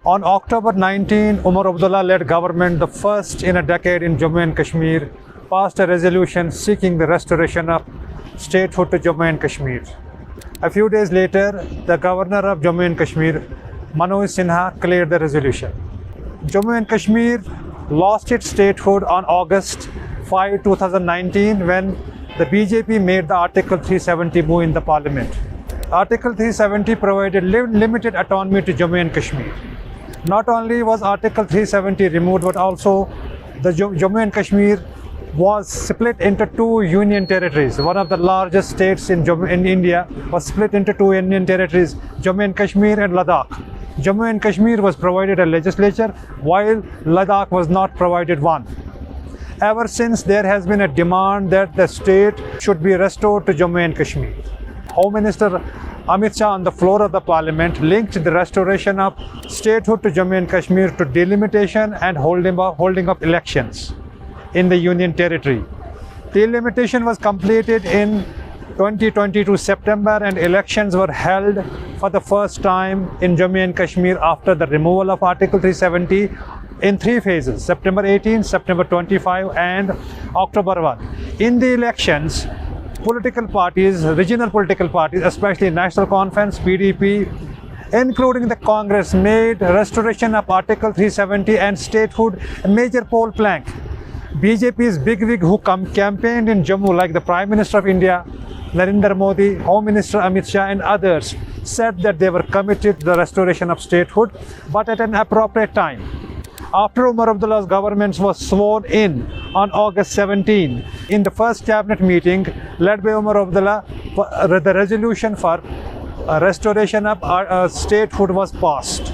On October 19, Omar Abdullah-led government, the first in a decade in Jammu and Kashmir, passed a resolution seeking the restoration of statehood to Jammu and Kashmir. A few days later, the governor of Jammu and Kashmir, Manoj Sinha, cleared the resolution. Jammu and Kashmir lost its statehood on August 5, 2019 when the BJP made the Article 370 move in the parliament. Article 370 provided limited autonomy to Jammu and Kashmir. Not only was Article 370 removed, but also the Jammu and Kashmir was split into two union territories. One of the largest states in India was split into two union territories, Jammu and Kashmir and Ladakh. Jammu and Kashmir was provided a legislature, while Ladakh was not provided one. Ever since, there has been a demand that the state should be restored to Jammu and Kashmir. Home Minister Amit Shah on the floor of the parliament linked the restoration of statehood to Jammu and Kashmir to delimitation and holding of elections in the union territory. Delimitation was completed in 2022 September and elections were held for the first time in Jammu and Kashmir after the removal of Article 370 in three phases: September 18, September 25 and October 1. In the elections, political parties, regional political parties, especially National Conference, PDP, including the Congress, made restoration of Article 370 and statehood a major poll plank. BJP's bigwig who campaigned in Jammu, like the Prime Minister of India, Narendra Modi, Home Minister Amit Shah and others, said that they were committed to the restoration of statehood, but at an appropriate time. After Omar Abdullah's government was sworn in on August 17, in the first cabinet meeting led by Omar Abdullah, the resolution for restoration of statehood was passed.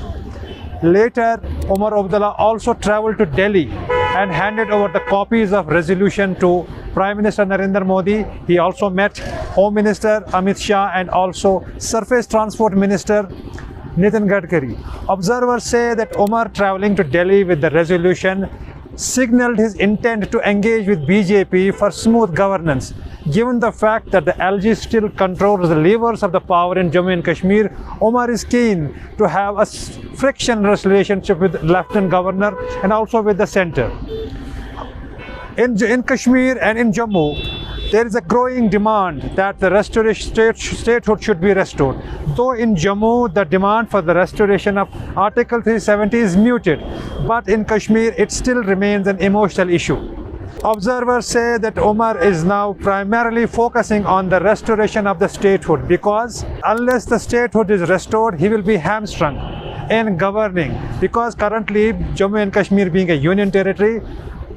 Later, Omar Abdullah also travelled to Delhi and handed over the copies of resolution to Prime Minister Narendra Modi. He also met Home Minister Amit Shah and also Surface Transport Minister Nitin Gadkari. Observers say that Omar travelling to Delhi with the resolution signalled his intent to engage with BJP for smooth governance. Given the fact that the LG still controls the levers of the power in Jammu and Kashmir, Omar is keen to have a frictionless relationship with Lieutenant Governor and also with the centre. In Kashmir and in Jammu, there is a growing demand that the statehood should be restored. Though in Jammu, the demand for the restoration of Article 370 is muted, but in Kashmir, it still remains an emotional issue. Observers say that Omar is now primarily focusing on the restoration of the statehood because unless the statehood is restored, he will be hamstrung in governing, because currently Jammu and Kashmir being a union territory,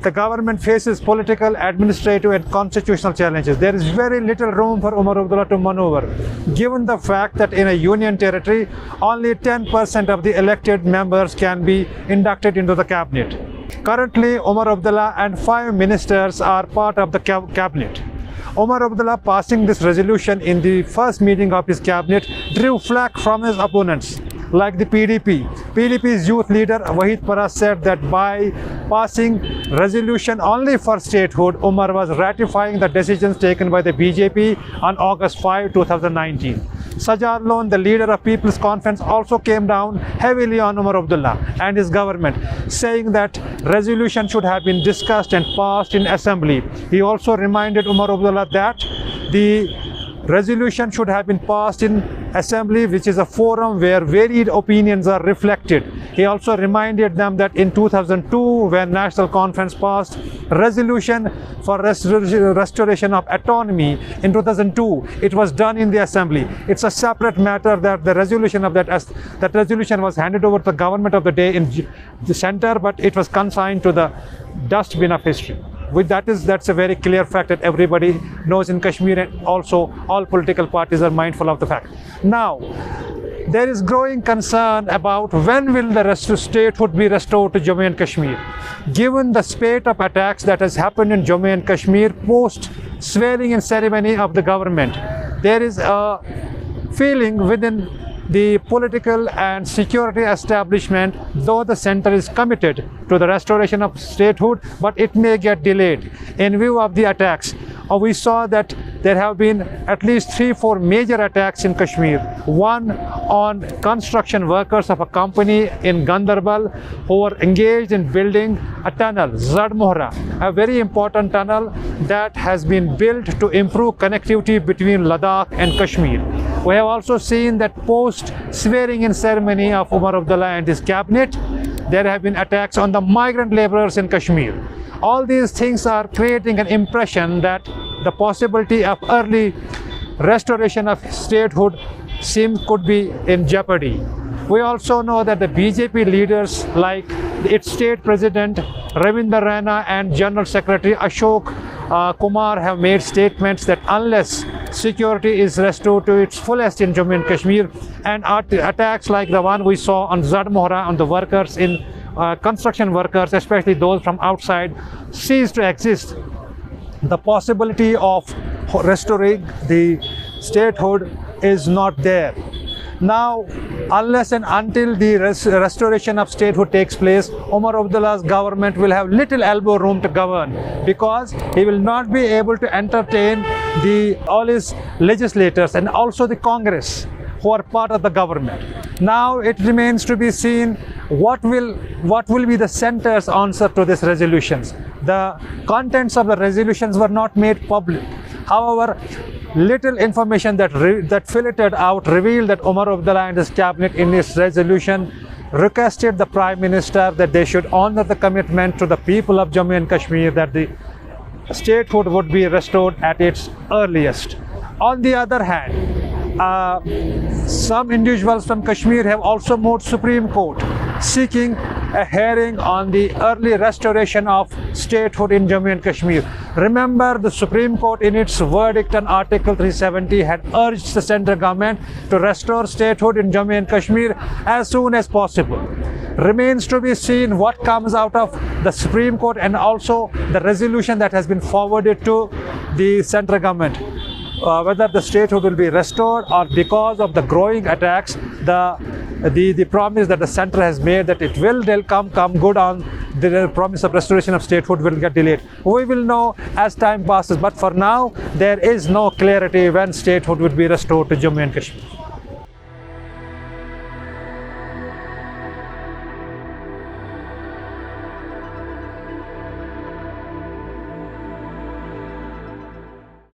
the government faces political, administrative and constitutional challenges. There is very little room for Omar Abdullah to maneuver, given the fact that in a union territory, only 10% of the elected members can be inducted into the cabinet. Currently, Omar Abdullah and 5 ministers are part of the cabinet. Omar Abdullah passing this resolution in the first meeting of his cabinet drew flack from his opponents, like the PDP. PDP's youth leader Wahid Paras said that by passing resolution only for statehood, Omar was ratifying the decisions taken by the BJP on August 5, 2019. Sajad Lone, the leader of People's Conference, also came down heavily on Omar Abdullah and his government, saying that resolution should have been discussed and passed in assembly. He also reminded Omar Abdullah that the resolution should have been passed in assembly, which is a forum where varied opinions are reflected. He also reminded them that in 2002, when National Conference passed resolution for restoration of autonomy in 2002, it was done in the assembly. It's a separate matter that the resolution of that resolution was handed over to the government of the day in the center, but it was consigned to the dustbin of history. That's a very clear fact that everybody knows in Kashmir, and also all political parties are mindful of the fact. Now, there is growing concern about when will the statehood be restored to Jammu and Kashmir. Given the spate of attacks that has happened in Jammu and Kashmir post swearing-in ceremony of the government, there is a feeling within the political and security establishment, though the center is committed to the restoration of statehood, but it may get delayed in view of the attacks. we saw that there have been at least 3-4 major attacks in Kashmir. One on construction workers of a company in Gandarbal who were engaged in building a tunnel, Zadmohra, a very important tunnel that has been built to improve connectivity between Ladakh and Kashmir. We have also seen that post-swearing-in ceremony of Omar Abdullah and his cabinet, there have been attacks on the migrant laborers in Kashmir. All these things are creating an impression that the possibility of early restoration of statehood could be in jeopardy. We also know that the BJP leaders like its state president Ravinder Raina and General Secretary Ashok Kumar have made statements that unless security is restored to its fullest in Jammu and Kashmir, and attacks like the one we saw on Zadmohra on the workers in construction workers, especially those from outside, cease to exist, the possibility of restoring the statehood is not there. Now, unless and until the restoration of statehood takes place, Omar Abdullah's government will have little elbow room to govern, because he will not be able to entertain all his legislators and also the Congress who are part of the government. Now it remains to be seen what will be the center's answer to these resolutions. The contents of the resolutions were not made public. However, little information that filtered out revealed that Omar Abdullah and his cabinet in his resolution requested the Prime Minister that they should honor the commitment to the people of Jammu and Kashmir that the statehood would be restored at its earliest. On the other hand, some individuals from Kashmir have also moved Supreme Court seeking a hearing on the early restoration of statehood in Jammu and Kashmir. Remember, the Supreme Court in its verdict on Article 370 had urged the central government to restore statehood in Jammu and Kashmir as soon as possible. Remains to be seen what comes out of the Supreme Court and also the resolution that has been forwarded to the central government. Whether the statehood will be restored, or because of the growing attacks, the promise that the center has made that they'll come good on, the promise of restoration of statehood will get delayed. We will know as time passes, but for now there is no clarity when statehood will be restored to Jammu and Kashmir.